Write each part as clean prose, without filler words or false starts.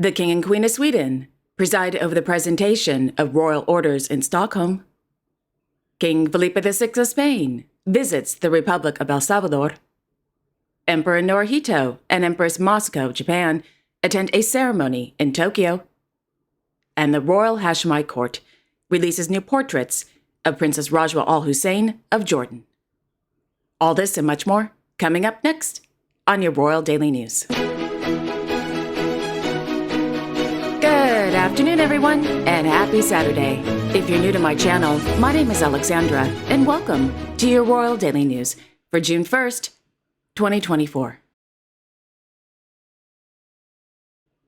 The King and Queen of Sweden preside over the presentation of royal orders in Stockholm. King Felipe VI of Spain visits the Republic of El Salvador. Emperor Naruhito and Empress Masako of Japan attend a ceremony in Tokyo. And the Royal Hashemite Court releases new portraits of Princess Rajwa Al Hussein of Jordan. All this and much more coming up next on your Royal Daily News. Good afternoon, everyone, and happy Saturday. If you're new to my channel, my name is Alexandra, and welcome to your Royal Daily News for June 1st, 2024.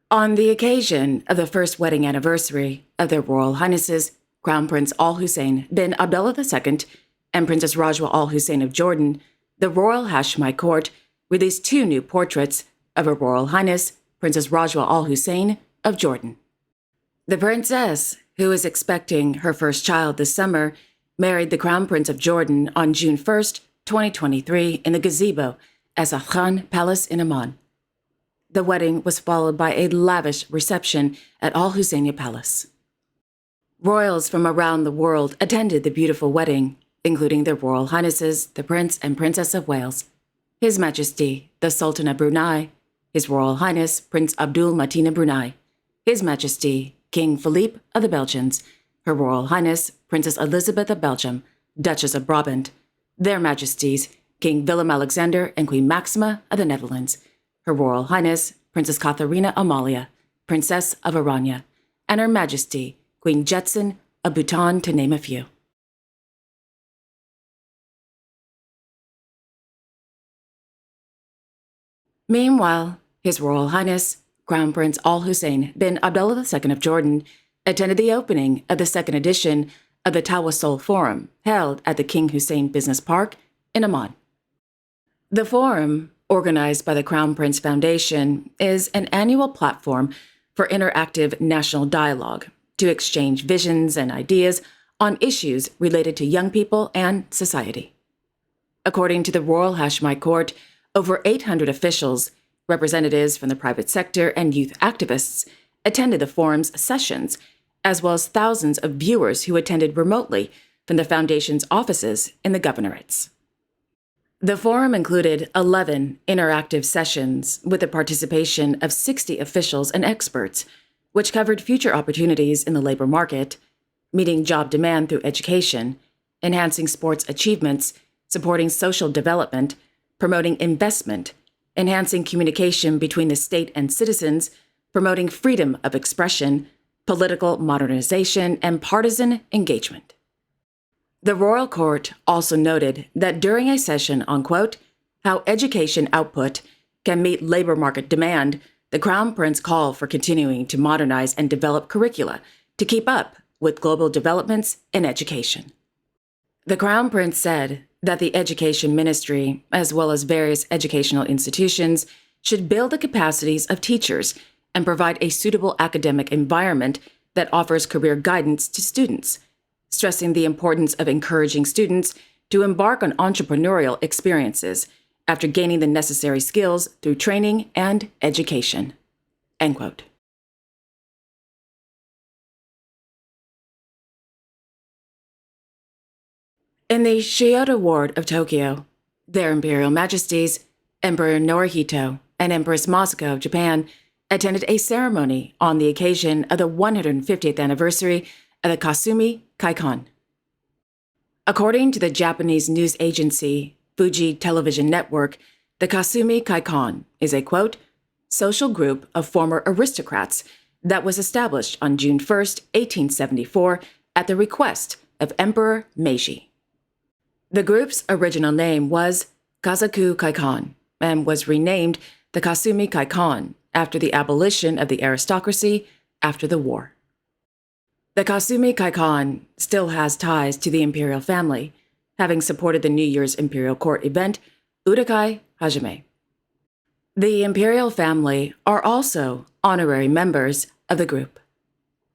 On the occasion of the first wedding anniversary of their Royal Highnesses, Crown Prince Al Hussein bin Abdullah II and Princess Rajwa Al Hussein of Jordan, the Royal Hashemite Court released two new portraits of Her Royal Highness, Princess Rajwa Al Hussein of Jordan. The princess, who is expecting her first child this summer, married the Crown Prince of Jordan on June 1st, 2023 in the gazebo at the Khan Palace in Amman. The wedding was followed by a lavish reception at Al Husseiniya Palace. Royals from around the world attended the beautiful wedding, including their Royal Highnesses, the Prince and Princess of Wales, His Majesty, the Sultan of Brunei, His Royal Highness, Prince Abdul Mateen of Brunei, His Majesty, King Philippe of the Belgians, Her Royal Highness, Princess Elizabeth of Belgium, Duchess of Brabant, Their Majesties, King Willem-Alexander and Queen Maxima of the Netherlands, Her Royal Highness, Princess Katharina Amalia, Princess of Orania, and Her Majesty, Queen Jetson of Bhutan, to name a few. Meanwhile, His Royal Highness, Crown Prince Al Hussein bin Abdullah II of Jordan, attended the opening of the second edition of the Tawassul Forum held at the King Hussein Business Park in Amman. The forum, organized by the Crown Prince Foundation, is an annual platform for interactive national dialogue to exchange visions and ideas on issues related to young people and society. According to the Royal Hashemite Court, over 800 officials, representatives from the private sector, and youth activists attended the forum's sessions, as well as thousands of viewers who attended remotely from the Foundation's offices in the governorates. The forum included 11 interactive sessions with the participation of 60 officials and experts, which covered future opportunities in the labor market, meeting job demand through education, enhancing sports achievements, supporting social development, promoting investment, enhancing communication between the state and citizens, promoting freedom of expression, political modernization, and partisan engagement. The Royal Court also noted that during a session on, quote, how education output can meet labor market demand, the Crown Prince called for continuing to modernize and develop curricula to keep up with global developments in education. The Crown Prince said that the Education Ministry, as well as various educational institutions, should build the capacities of teachers and provide a suitable academic environment that offers career guidance to students, stressing the importance of encouraging students to embark on entrepreneurial experiences after gaining the necessary skills through training and education. End quote. In the Shiota Ward of Tokyo, Their Imperial Majesties, Emperor Naruhito and Empress Masako of Japan attended a ceremony on the occasion of the 150th anniversary of the Kasumi Kaikon. According to the Japanese news agency Fuji Television Network, the Kasumi Kaikon is a, quote, social group of former aristocrats that was established on June 1st, 1874, at the request of Emperor Meiji. The group's original name was Kazaku Kaikon and was renamed the Kasumi Kaikon after the abolition of the aristocracy after the war. The Kasumi Kaikon still has ties to the imperial family, having supported the New Year's imperial court event, Udakai Hajime. The imperial family are also honorary members of the group.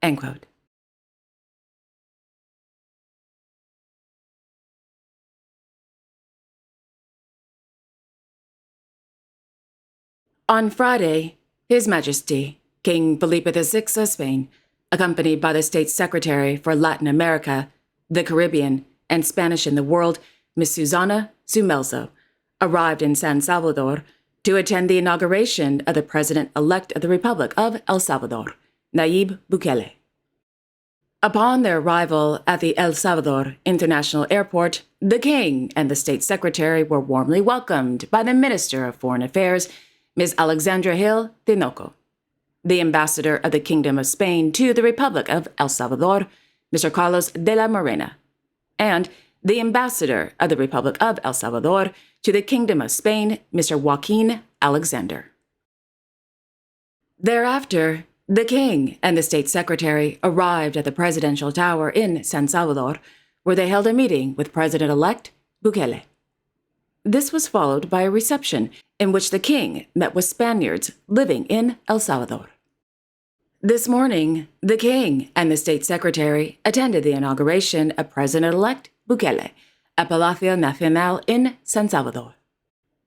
End quote. On Friday, His Majesty, King Felipe VI of Spain, accompanied by the State Secretary for Latin America, the Caribbean, and Spanish in the world, Ms. Susana Zumelzo, arrived in San Salvador to attend the inauguration of the President-elect of the Republic of El Salvador, Nayib Bukele. Upon their arrival at the El Salvador International Airport, the King and the State Secretary were warmly welcomed by the Minister of Foreign Affairs, Ms. Alexandra Gil Tinoco, the Ambassador of the Kingdom of Spain to the Republic of El Salvador, Mr. Carlos de la Morena, and the Ambassador of the Republic of El Salvador to the Kingdom of Spain, Mr. Joaquin Alexander. Thereafter, the King and the State Secretary arrived at the Presidential Tower in San Salvador, where they held a meeting with President-elect Bukele. This was followed by a reception in which the King met with Spaniards living in El Salvador. This morning, the King and the State Secretary attended the inauguration of President-elect Bukele at Palacio Nacional in San Salvador.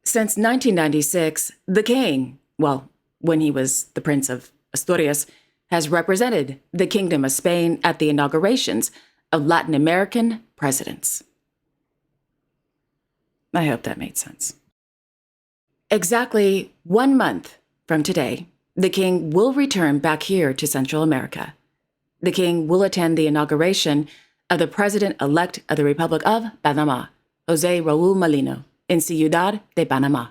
Since 1996, the King, when he was the Prince of Asturias, has represented the Kingdom of Spain at the inaugurations of Latin American presidents. I hope that made sense. Exactly 1 month from today, the King will return back here to Central America. The King will attend the inauguration of the President-elect of the Republic of Panama, José Raúl Molino, in Ciudad de Panama.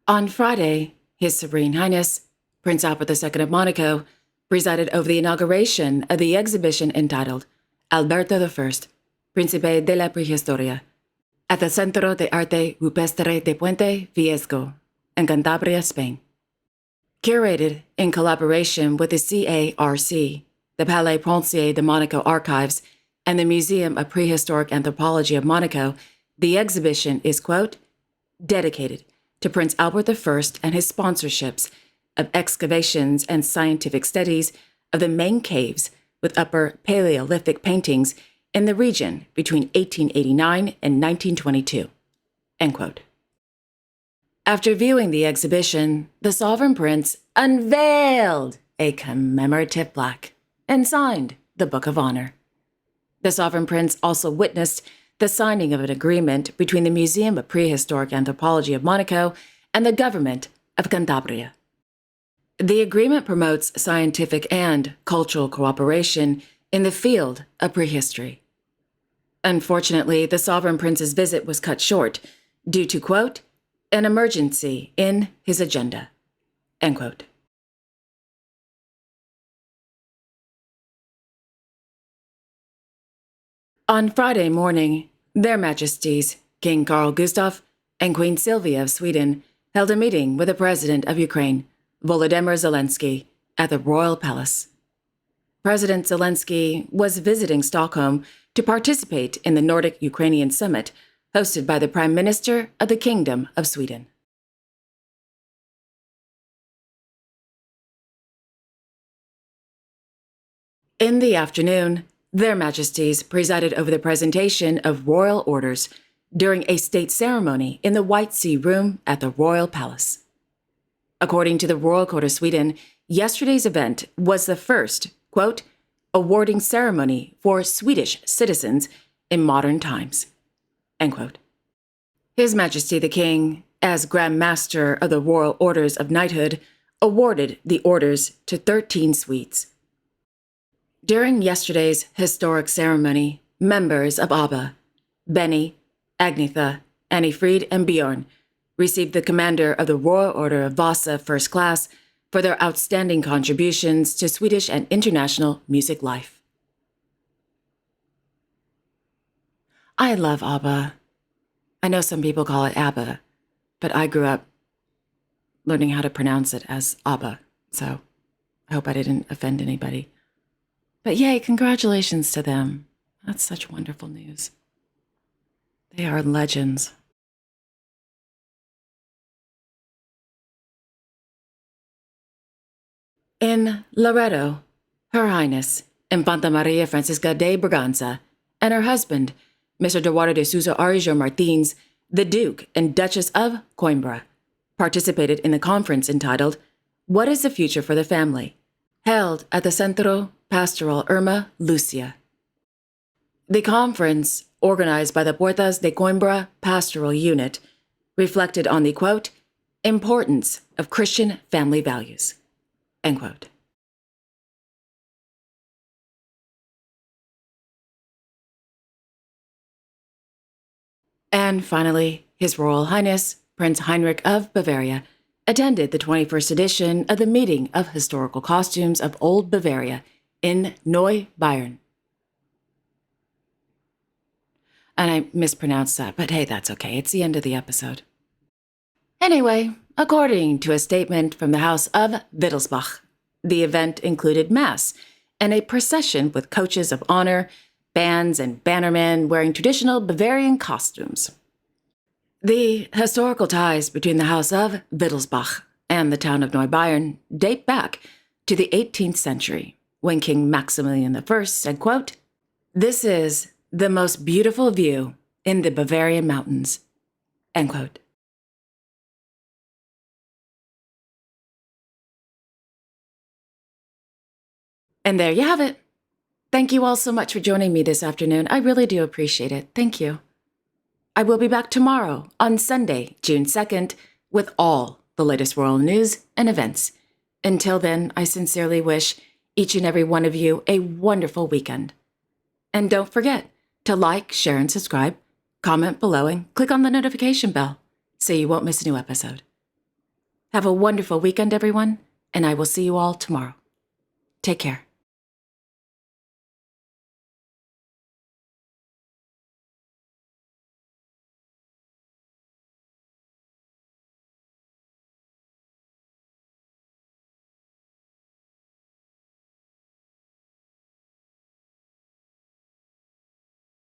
On Friday, His Serene Highness, Prince Albert II of Monaco, presided over the inauguration of the exhibition entitled Alberto I, Príncipe de la Prehistoria, at the Centro de Arte Rupestre de Puente Viejo, in Cantabria, Spain. Curated in collaboration with the CARC, the Palais Princier de Monaco Archives, and the Museum of Prehistoric Anthropology of Monaco, the exhibition is, quote, dedicated to Prince Albert I and his sponsorships of excavations and scientific studies of the main caves with Upper Paleolithic paintings in the region between 1889 and 1922, end quote. After viewing the exhibition, the Sovereign Prince unveiled a commemorative plaque and signed the Book of Honor. The Sovereign Prince also witnessed the signing of an agreement between the Museum of Prehistoric Anthropology of Monaco and the government of Cantabria. The agreement promotes scientific and cultural cooperation in the field of prehistory. Unfortunately, the Sovereign Prince's visit was cut short due to, quote, an emergency in his agenda, end quote. On Friday morning, Their Majesties King Carl Gustaf and Queen Sylvia of Sweden held a meeting with the President of Ukraine, Volodymyr Zelensky, at the Royal Palace. President Zelensky was visiting Stockholm to participate in the Nordic Ukrainian Summit hosted by the Prime Minister of the Kingdom of Sweden. In the afternoon, Their Majesties presided over the presentation of royal orders during a state ceremony in the White Sea Room at the Royal Palace. According to the Royal Court of Sweden, yesterday's event was the first, quote, awarding ceremony for Swedish citizens in modern times, end quote. His Majesty the King, as Grand Master of the Royal Orders of Knighthood, awarded the orders to 13 Swedes. During yesterday's historic ceremony, members of ABBA, Benny, Agnetha, Annifrid, and Bjorn, received the Commander of the Royal Order of Vasa First Class for their outstanding contributions to Swedish and international music life. I love ABBA. I know some people call it ABBA, but I grew up learning how to pronounce it as ABBA, so I hope I didn't offend anybody. But yay, congratulations to them. That's such wonderful news. They are legends. In Loreto, Her Highness Infanta Maria Francisca de Braganza and her husband, Mr. Eduardo de Souza Arijo Martins, the Duke and Duchess of Coimbra, participated in the conference entitled What is the Future for the Family?, held at the Centro Pastoral Irma Lucia. The conference, organized by the Puertas de Coimbra Pastoral Unit, reflected on the, quote, importance of Christian family values, end quote. And finally, His Royal Highness Prince Heinrich of Bavaria attended the 21st edition of the Meeting of Historical Costumes of Old Bavaria in Neubayern. And I mispronounced that, but hey, that's okay. It's the end of the episode. Anyway, according to a statement from the House of Wittelsbach, the event included Mass and a procession with coaches of honor, bands, and bannermen wearing traditional Bavarian costumes. The historical ties between the House of Wittelsbach and the town of Neubayern date back to the 18th century, when King Maximilian I said, quote, "This is the most beautiful view in the Bavarian mountains," end quote. And there you have it. Thank you all so much for joining me this afternoon. I really do appreciate it. Thank you. I will be back tomorrow on Sunday, June 2nd, with all the latest royal news and events. Until then, I sincerely wish each and every one of you a wonderful weekend. And don't forget to like, share, and subscribe, comment below, and click on the notification bell so you won't miss a new episode. Have a wonderful weekend, everyone, and I will see you all tomorrow. Take care.